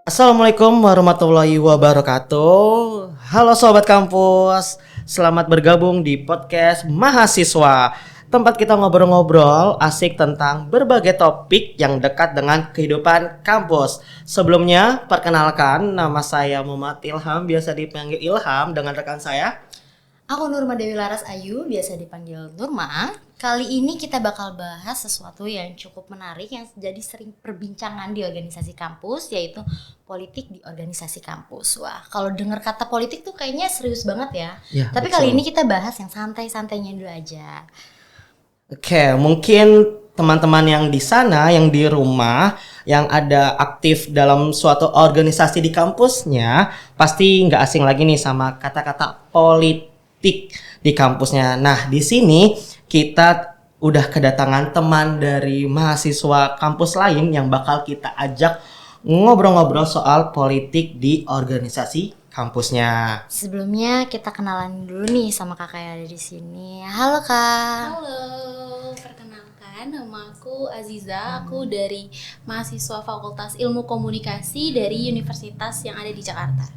Assalamualaikum warahmatullahi wabarakatuh. Halo sobat kampus, selamat bergabung di podcast Mahasiswa. Tempat kita ngobrol-ngobrol asik tentang berbagai topik yang dekat dengan kehidupan kampus. Sebelumnya, perkenalkan nama saya Muhammad Ilham, biasa dipanggil Ilham dengan rekan saya. Aku Nurma Dewi Laras Ayu, biasa dipanggil Nurma. Kali ini kita bakal bahas sesuatu yang cukup menarik yang jadi sering perbincangan di organisasi kampus, yaitu politik di organisasi kampus. Wah, kalau dengar kata politik tuh kayaknya serius banget ya. Tapi kali ini kita bahas yang santai-santainya dulu aja. Oke, mungkin teman-teman yang di sana, yang di rumah, yang ada aktif dalam suatu organisasi di kampusnya, pasti nggak asing lagi nih sama kata-kata politik di kampusnya. Nah, di sini kita udah kedatangan teman dari mahasiswa kampus lain yang bakal kita ajak ngobrol-ngobrol soal politik di organisasi kampusnya. Sebelumnya kita kenalan dulu nih sama kakak yang ada di sini. Halo kak. Halo, perkenalkan nama aku Aziza, aku dari mahasiswa Fakultas Ilmu Komunikasi dari universitas yang ada di Jakarta,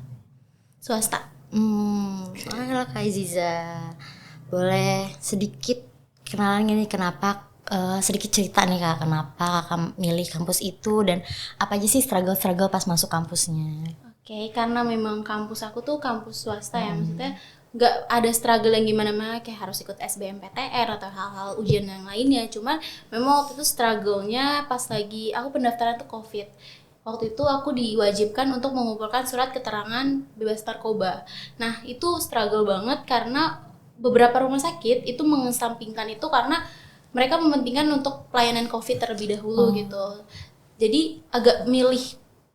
swasta. Halo Kak Aziza. Boleh sedikit kenalan gini kenapa sedikit cerita nih kak, kenapa kakak milih kampus itu dan apa aja sih struggle pas masuk kampusnya? Oke, karena memang kampus aku tuh kampus swasta ya, maksudnya nggak ada struggle yang gimana-mana kayak harus ikut SBMPTN atau hal-hal ujian yang lainnya. Cuman memang waktu itu struggle-nya pas lagi aku pendaftaran tuh COVID. Waktu itu aku diwajibkan untuk mengumpulkan surat keterangan bebas narkoba. Nah, itu struggle banget karena beberapa rumah sakit itu mengesampingkan itu karena mereka mementingkan untuk pelayanan COVID terlebih dahulu gitu. Jadi agak milih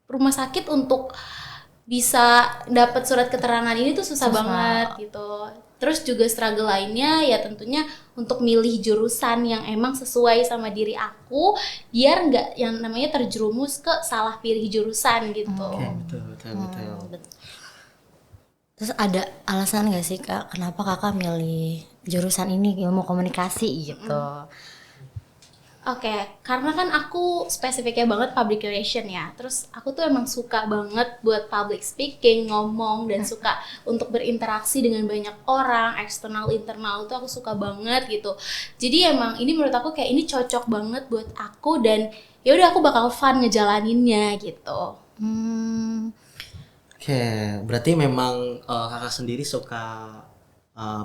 rumah sakit untuk bisa dapat surat keterangan ini tuh susah banget gitu. Terus juga struggle lainnya ya tentunya untuk milih jurusan yang emang sesuai sama diri aku biar nggak yang namanya terjerumus ke salah pilih jurusan gitu. Oke, betul. Terus ada alasan gak sih kak kenapa kakak milih jurusan ini ilmu komunikasi gitu? Oke, karena kan aku spesifiknya banget public relation ya. Terus aku tuh emang suka banget buat public speaking, ngomong, dan suka untuk berinteraksi dengan banyak orang, eksternal, internal, itu aku suka banget gitu. Jadi emang ini menurut aku kayak ini cocok banget buat aku dan ya udah aku bakal fun ngejalaninnya gitu. Oke, berarti memang kakak sendiri suka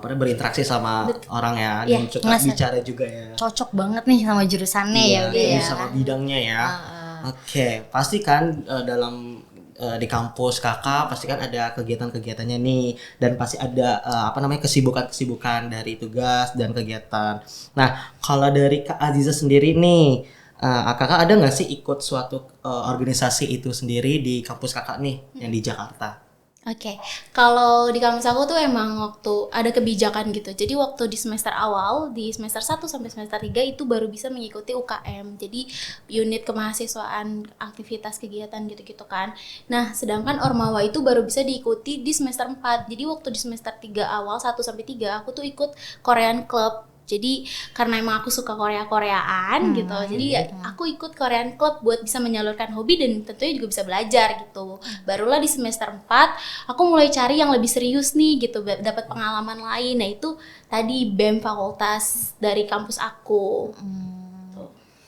berinteraksi sama orang ya, dan Iya, suka ngerasa bicara juga ya. Cocok banget nih sama jurusannya ya udah ya. Sama bidangnya ya. Oke, pasti kan dalam di kampus kakak pasti kan ada kegiatan-kegiatannya nih, dan pasti ada kesibukan-kesibukan dari tugas dan kegiatan. Nah, kalau dari Kak Aziza sendiri nih, kakak ada nggak sih ikut suatu organisasi itu sendiri di kampus kakak nih yang di Jakarta? Oke, kalau di kampus aku tuh emang waktu ada kebijakan gitu. Jadi waktu di semester awal, di semester 1 sampai semester 3 itu baru bisa mengikuti UKM. Jadi unit kemahasiswaan, aktivitas kegiatan gitu-gitu kan. Nah, sedangkan Ormawa itu baru bisa diikuti di semester 4. Jadi waktu di semester 3 awal 1 sampai 3 aku tuh ikut Korean Club. Jadi karena emang aku suka Korea-Koreaan gitu, jadi ya aku ikut Korean Club buat bisa menyalurkan hobi dan tentunya juga bisa belajar gitu. Barulah di semester 4 aku mulai cari yang lebih serius nih gitu, dapat pengalaman lain. Nah itu tadi BEM fakultas dari kampus aku.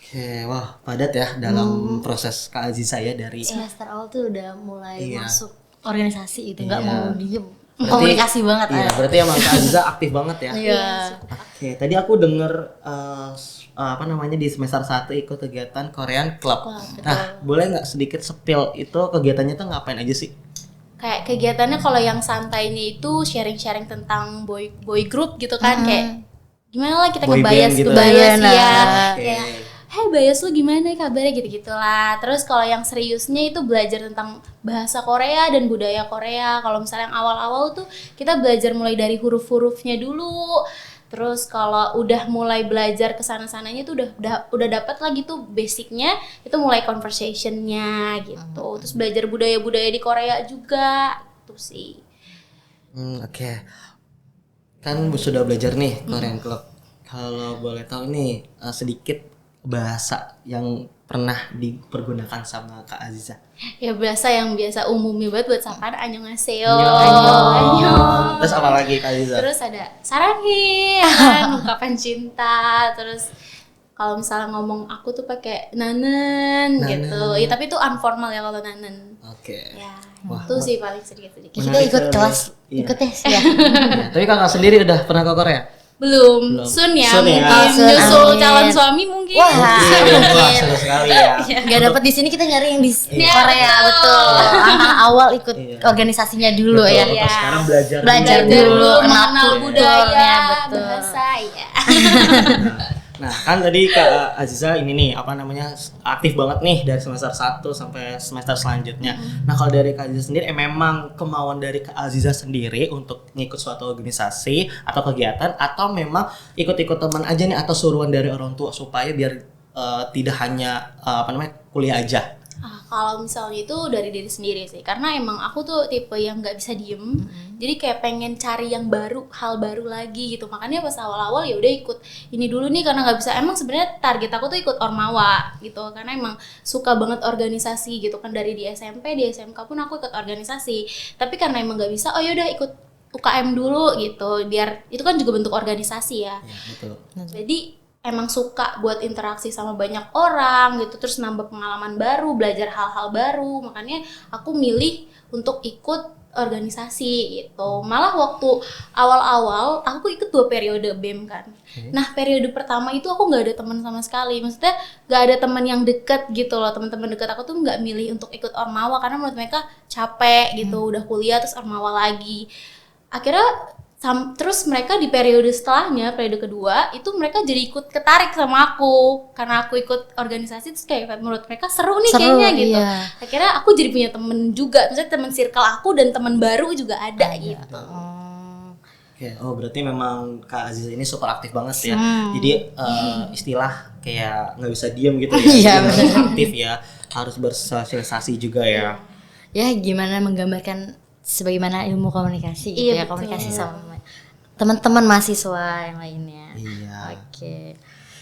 Oke, wah padat ya dalam proses Kak Aziza ya dari Semester awal tuh udah mulai Iya. masuk organisasi itu nggak Iya. mau diem. Komunikasi banget Iya, berarti emang Kak Aziza aktif banget ya. Iya. Oke, tadi aku denger di semester 1 ikut kegiatan Korean Club. Nah, boleh nggak sedikit spill itu kegiatannya tuh ngapain aja sih? Kayak kegiatannya kalau yang santainya itu sharing-sharing tentang boy group gitu kan, kayak gimana lah kita Boy ngebayas band gitu. ngebayas ya. Oke. Kayak hey Bayas lu gimana kabarnya gitu-gitulah. Terus kalau yang seriusnya itu belajar tentang bahasa Korea dan budaya Korea. Kalau misalnya yang awal-awal tuh kita belajar mulai dari huruf-hurufnya dulu. Terus kalau udah mulai belajar kesana-sananya tuh udah dapat lagi tuh basicnya, itu mulai conversationnya gitu. Terus belajar budaya-budaya di Korea juga itu sih. Oke. Kan sudah belajar nih Korean Club. Kalau boleh tahu nih sedikit bahasa yang pernah dipergunakan sama Kak Aziza? Ya biasa umumnya banget buat sapaan annyeonghaseyo. Annyeong. Terus apa lagi Kak Aziza? Terus ada sarangi, kan, ungkapan cinta. Terus kalau misalnya ngomong aku tuh pakai nanen gitu. Ya tapi itu informal ya kalau nanen. Oke. Ya, Wah, itu sih paling sedikit-sedikit. Kita Menarik ikut sekali. kelas, Iya. ikut tes ya. Ya, tapi Kakak sendiri udah pernah ke Korea? Belum. Belum. Soon ya, Soon ya. mungkin Soon, nyusul amin. calon suami mungkin. Wah, Wah, seru sekali ya. Gak dapet di sini, kita nyari yang di Iya. Korea, betul. Awal ikut Iya. organisasinya dulu Betul, ya. betul. Iya. Sekarang belajar Belajar dulu. dulu, mengenal kenal budaya, kulturnya, betul. bahasa ya. Nah, kan tadi Kak Aziza ini nih, apa namanya, aktif banget nih dari semester 1 sampai semester selanjutnya. Nah, kalau dari Kak Aziza sendiri, memang kemauan dari Kak Aziza sendiri untuk ngikut suatu organisasi atau kegiatan, atau memang ikut-ikut teman aja nih, atau suruhan dari orang tua supaya biar tidak hanya kuliah aja? Kalau misalnya itu dari diri sendiri sih, karena emang aku tuh tipe yang nggak bisa diem, jadi kayak pengen cari yang baru, hal baru lagi gitu. Makanya pas awal-awal ya udah ikut ini dulu nih, karena nggak bisa. Emang sebenarnya target aku tuh ikut Ormawa gitu, karena emang suka banget organisasi gitu kan, dari di SMP, di SMK pun aku ikut organisasi. Tapi karena emang nggak bisa, oh yaudah ikut UKM dulu gitu, biar itu kan juga bentuk organisasi ya. Ya, betul. Jadi emang suka buat interaksi sama banyak orang gitu, terus nambah pengalaman baru, belajar hal-hal baru. Makanya aku milih untuk ikut organisasi gitu. Malah waktu awal-awal aku ikut 2 periode BEM kan. Nah, periode pertama itu aku nggak ada teman sama sekali. Maksudnya nggak ada teman yang deket gitu loh. Teman-teman deket aku tuh nggak milih untuk ikut Ormawa karena menurut mereka capek gitu, udah kuliah terus Ormawa lagi. Akhirnya terus mereka di periode setelahnya, periode kedua, itu mereka jadi ikut ketarik sama aku karena aku ikut organisasi, terus kayak menurut mereka seru nih kayaknya gitu. Iya. Akhirnya aku jadi punya temen juga, misalnya temen circle aku dan temen baru juga ada gitu. Oke, oh berarti memang Kak Aziza ini super aktif banget ya. Jadi istilah kayak nggak bisa diem gitu ya. Iya, Jadi harus aktif ya, harus bersosialisasi juga ya. Ya, gimana menggambarkan sebagaimana ilmu komunikasi gitu Iya, ya, betul. komunikasi sama teman-teman mahasiswa yang lainnya. Iya. Oke.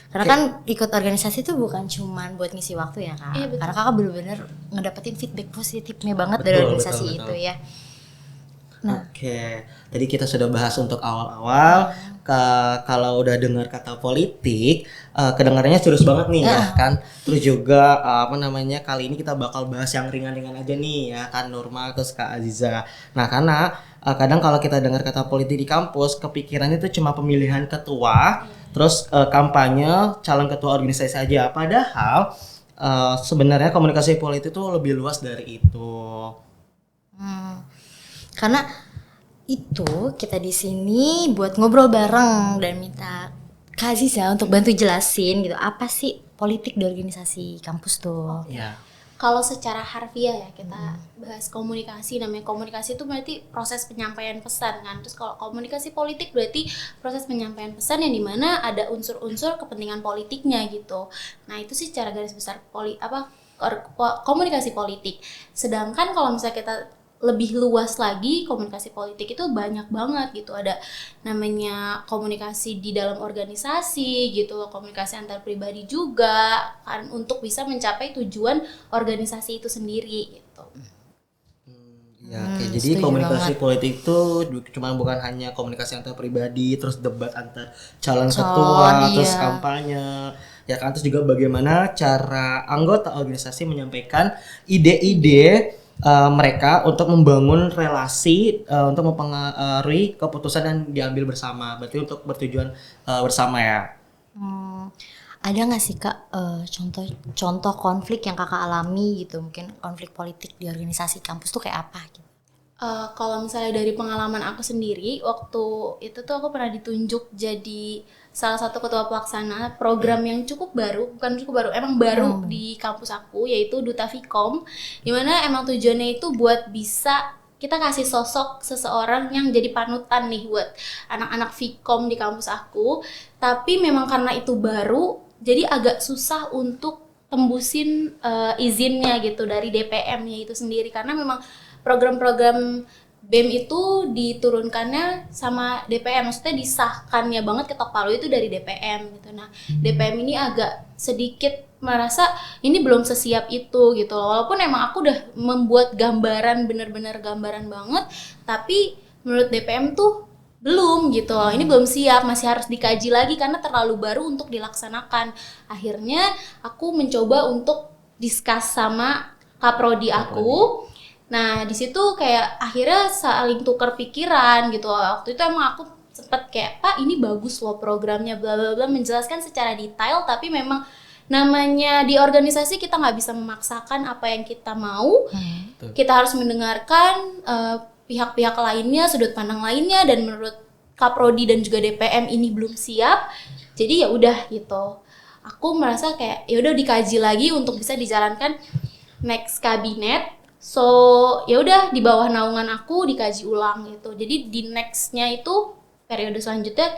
Karena kan ikut organisasi itu bukan cuman buat ngisi waktu ya Kak. Iya, betul. Karena Kakak bener-bener ngedapetin feedback positifnya banget dari Betul, organisasi betul, itu betul. ya. Nah. Oke, tadi kita sudah bahas untuk awal-awal. Kalau udah dengar kata politik, kedengarannya serius banget nih ya kan. Terus juga kali ini kita bakal bahas yang ringan-ringan aja nih ya kan, Nurma terus Kak Aziza. Nah, karena kadang kalau kita dengar kata politik di kampus, kepikirannya itu cuma pemilihan ketua, terus kampanye calon ketua organisasi aja. Padahal sebenarnya komunikasi politik itu lebih luas dari itu. Karena itu kita di sini buat ngobrol bareng dan minta Kak Aziza untuk bantu jelasin gitu apa sih politik di organisasi kampus tuh. Ya. Kalau secara harfiah ya kita bahas komunikasi, namanya komunikasi itu berarti proses penyampaian pesan kan. Terus kalau komunikasi politik berarti proses penyampaian pesan yang dimana ada unsur-unsur kepentingan politiknya gitu. Nah itu sih secara garis besar komunikasi politik. Sedangkan kalau misalnya kita lebih luas lagi, komunikasi politik itu banyak banget gitu. Ada namanya komunikasi di dalam organisasi gitu, komunikasi antar pribadi juga kan, untuk bisa mencapai tujuan organisasi itu sendiri gitu. Ya, oke. Jadi setuju komunikasi banget. politik itu cuma bukan hanya komunikasi antar pribadi, terus debat antar calon Calon, ketua, terus iya. kampanye, ya kan, terus juga bagaimana cara anggota organisasi menyampaikan ide-ide mereka untuk membangun relasi, untuk mempengaruhi keputusan yang diambil bersama. Berarti untuk bertujuan bersama ya. Ada nggak sih Kak contoh konflik yang Kakak alami gitu, mungkin konflik politik di organisasi kampus tuh kayak apa gitu? Kalau misalnya dari pengalaman aku sendiri, waktu itu tuh aku pernah ditunjuk jadi salah satu ketua pelaksana program yang bukan cukup baru, emang baru di kampus aku, yaitu Duta Vkom, dimana emang tujuannya itu buat bisa kita kasih sosok seseorang yang jadi panutan nih buat anak-anak Vkom di kampus aku. Tapi memang karena itu baru, jadi agak susah untuk tembusin izinnya gitu dari DPM-nya itu sendiri, karena memang program-program BEM itu diturunkannya sama DPM, maksudnya disahkannya banget ketok palu itu dari DPM gitu. Nah, DPM ini agak sedikit merasa ini belum sesiap itu gitu loh. Walaupun emang aku udah membuat gambaran, bener-bener gambaran banget, tapi menurut DPM tuh belum gitu loh. Ini belum siap, masih harus dikaji lagi karena terlalu baru untuk dilaksanakan. Akhirnya aku mencoba untuk discuss sama kaprodi aku. Nah, di situ kayak akhirnya saling tukar pikiran gitu. Waktu itu emang aku sempet kayak, "Pak, ini bagus loh programnya, bla bla bla," menjelaskan secara detail, tapi memang namanya di organisasi kita nggak bisa memaksakan apa yang kita mau. Kita harus mendengarkan pihak-pihak lainnya, sudut pandang lainnya, dan menurut Kaprodi dan juga DPM ini belum siap. Jadi ya udah gitu. Aku merasa kayak ya udah dikaji lagi untuk bisa dijalankan next kabinet. So ya udah di bawah naungan aku dikaji ulang gitu. Jadi di nextnya itu periode selanjutnya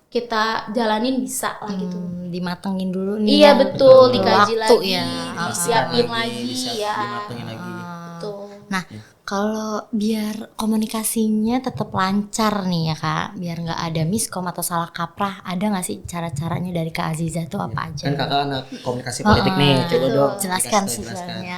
kita jalanin bisa lah gitu. Dimatengin dulu nih. Iya ya. betul, dikaji Waktu lagi, ya. disiapin lagi ya. Dimatengin lagi. Betul. Nah, kalau biar komunikasinya tetap lancar nih ya Kak, biar nggak ada miskom atau salah kaprah, ada nggak sih cara-caranya dari Kak Aziza tuh apa aja? Kan kakak anak komunikasi politik nih, coba betul. dong Jelaskan dikasih tahu, sebenarnya.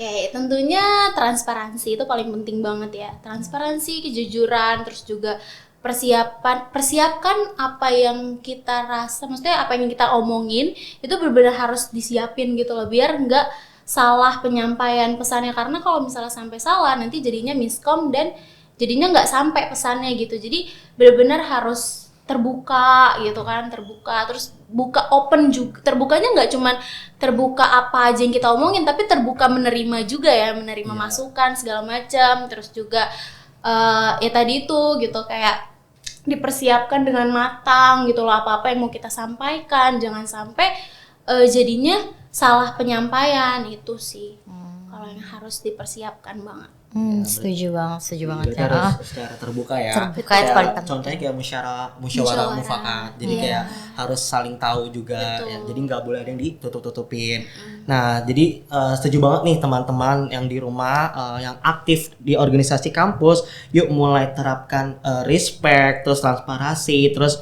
Oke, tentunya transparansi itu paling penting banget ya. Transparansi, kejujuran, terus juga persiapkan apa yang kita rasa, maksudnya apa yang kita omongin itu benar-benar harus disiapin gitu loh, biar nggak salah penyampaian pesannya, karena kalau misalnya sampai salah nanti jadinya miskom dan jadinya nggak sampai pesannya gitu. Jadi benar-benar harus terbuka gitu kan, terbuka, terus buka open juga. Terbukanya nggak cuman terbuka apa aja yang kita omongin, tapi terbuka menerima juga ya, menerima masukan segala macam. Terus juga ya tadi itu gitu, kayak dipersiapkan dengan matang gitu loh, apa-apa yang mau kita sampaikan, jangan sampai jadinya salah penyampaian. Itu sih kalau yang harus dipersiapkan banget. Setuju banget Berarti ya. harus secara terbuka ya. Terbuka itu Kayak paling penting. contohnya kayak musyawarah mufakat. Jadi kayak harus saling tahu juga. Ya. Jadi nggak boleh ada yang ditutup-tutupin. Nah, jadi setuju banget nih teman-teman yang di rumah yang aktif di organisasi kampus. Yuk mulai terapkan respect, terus transparansi, terus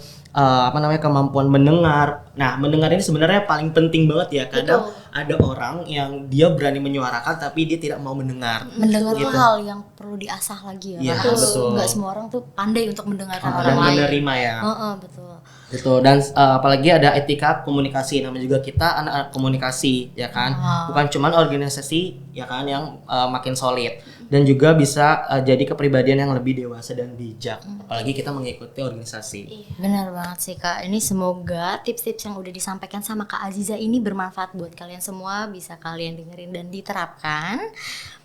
kemampuan mendengar. Nah, mendengar ini sebenarnya paling penting banget ya. Kadang ada orang yang dia berani menyuarakan tapi dia tidak mau mendengar. Mendengar tuh hal yang perlu diasah lagi ya. Iya, Karena betul. nggak semua orang tuh pandai untuk mendengarkan Dan orang lain. menerima ya. Betul. Gitu. Dan apalagi ada etika komunikasi, namanya juga kita anak-anak komunikasi ya kan. Bukan cuman organisasi ya kan yang makin solid, dan juga bisa jadi kepribadian yang lebih dewasa dan bijak, apalagi kita mengikuti organisasi. Benar banget sih Kak. Ini semoga tips-tips yang udah disampaikan sama Kak Aziza ini bermanfaat buat kalian semua, bisa kalian dengerin dan diterapkan.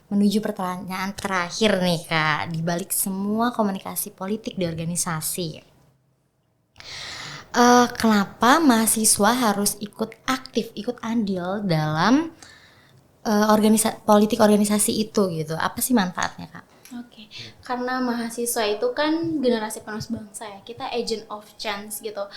Menuju pertanyaan terakhir nih Kak, di balik semua komunikasi politik di organisasi, kenapa mahasiswa harus ikut aktif, ikut andil dalam politik organisasi itu gitu? Apa sih manfaatnya Kak? Oke, karena mahasiswa itu kan generasi penerus bangsa ya, kita agent of change gitu.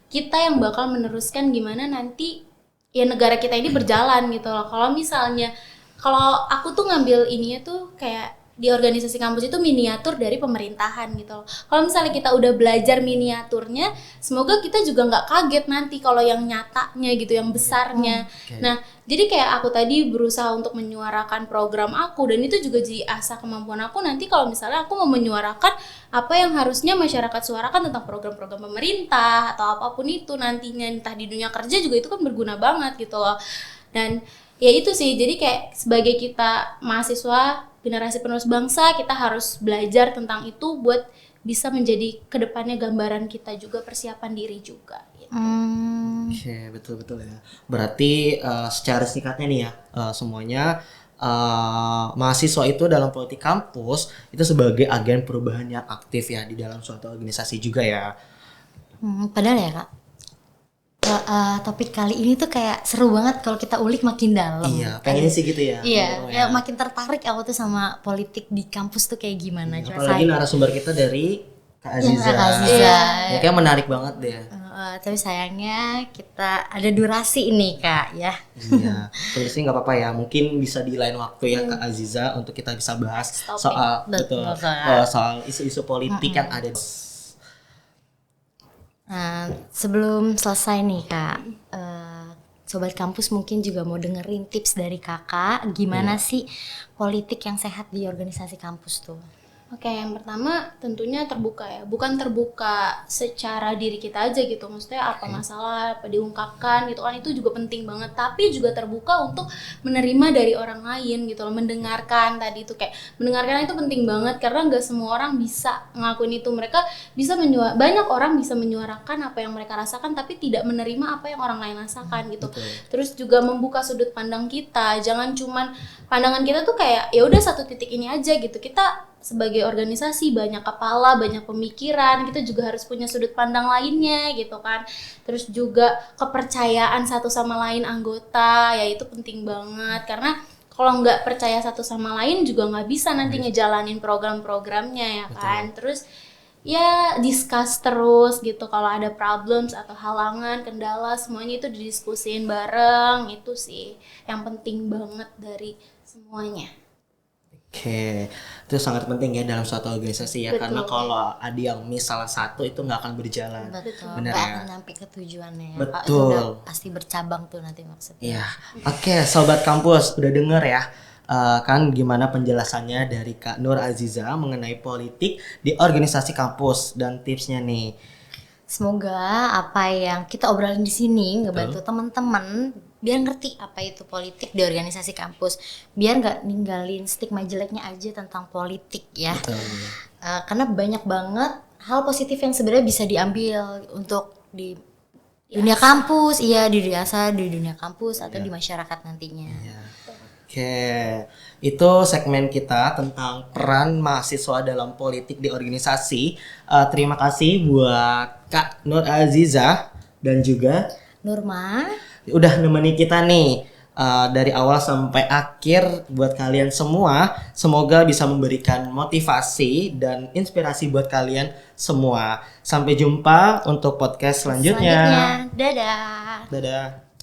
Kita yang bakal meneruskan gimana nanti ya negara kita ini berjalan gitu loh. Kalau aku tuh ngambil ininya tuh kayak di organisasi kampus itu miniatur dari pemerintahan gitu loh. Kalau misalnya kita udah belajar miniaturnya, semoga kita juga nggak kaget nanti kalau yang nyatanya gitu, yang besarnya. Nah, jadi kayak aku tadi berusaha untuk menyuarakan program aku, dan itu juga jadi asah kemampuan aku nanti kalau misalnya aku mau menyuarakan apa yang harusnya masyarakat suarakan tentang program-program pemerintah atau apapun itu nantinya, entah di dunia kerja juga itu kan berguna banget gitu loh. Dan ya itu sih, jadi kayak sebagai kita mahasiswa generasi penerus bangsa, kita harus belajar tentang itu buat bisa menjadi kedepannya gambaran kita juga, persiapan diri juga gitu. Oke, betul-betul ya. Berarti secara singkatnya nih ya, semuanya mahasiswa itu dalam politik kampus itu sebagai agen perubahan yang aktif ya di dalam suatu organisasi juga ya. Padahal ya Kak, topik kali ini tuh kayak seru banget kalau kita ulik makin dalam. Iya, pengen sih gitu ya. Iya, ya makin tertarik aku tuh sama politik di kampus tuh kayak gimana. Apalagi narasumber kita dari Kak Aziza. Kak Aziza. Ya, kayak menarik banget deh. Tapi sayangnya kita ada durasi ini Kak ya. Iya, terus sih nggak apa-apa ya. Mungkin bisa di lain waktu ya Kak Aziza untuk kita bisa bahas Topik. soal Betul, betul, Kak. soal isu-isu politik yang ada. Nah, sebelum selesai nih Kak, Sobat Kampus mungkin juga mau dengerin tips dari Kakak, gimana sih politik yang sehat di organisasi kampus tuh? Oke, yang pertama tentunya terbuka ya, bukan terbuka secara diri kita aja gitu, maksudnya apa masalah, apa diungkapkan gitu kan, itu juga penting banget, tapi juga terbuka untuk menerima dari orang lain gitu loh, mendengarkan tadi itu kayak, mendengarkan itu penting banget, karena nggak semua orang bisa ngelakuin itu, mereka bisa banyak orang bisa menyuarakan apa yang mereka rasakan, tapi tidak menerima apa yang orang lain rasakan gitu. Terus juga membuka sudut pandang kita, jangan cuman pandangan kita tuh kayak, ya udah satu titik ini aja gitu, kita sebagai organisasi banyak kepala, banyak pemikiran, kita juga harus punya sudut pandang lainnya gitu kan. Terus juga kepercayaan satu sama lain anggota, ya itu penting banget, karena kalau nggak percaya satu sama lain juga nggak bisa nanti ngejalanin program-programnya ya kan. Terus ya discuss terus gitu, kalau ada problems atau halangan, kendala, semuanya itu didiskusin bareng, itu sih yang penting banget dari semuanya. Oke, itu sangat penting ya dalam suatu organisasi ya, Betul. karena kalau ada yang miss salah satu itu nggak akan berjalan. Betul, Bener nggak ya? akan nyampe ke tujuannya ya. Betul. Itu udah pasti bercabang tuh nanti maksudnya. Iya, oke Sobat Kampus udah denger ya kan gimana penjelasannya dari Kak Nur Aziza mengenai politik di organisasi kampus dan tipsnya nih. Semoga apa yang kita obrolin di sini ngebantu teman-teman biar ngerti apa itu politik di organisasi kampus, biar nggak ninggalin stigma jeleknya aja tentang politik ya. Karena banyak banget hal positif yang sebenarnya bisa diambil untuk di dunia kampus, iya di dunia kampus atau di masyarakat nantinya. Oke, itu segmen kita tentang peran mahasiswa dalam politik di organisasi. Terima kasih buat Kak Nur Aziza dan juga Nurma, udah nemeni kita nih dari awal sampai akhir buat kalian semua. Semoga bisa memberikan motivasi dan inspirasi buat kalian semua. Sampai jumpa untuk podcast selanjutnya. dadah. Dadah.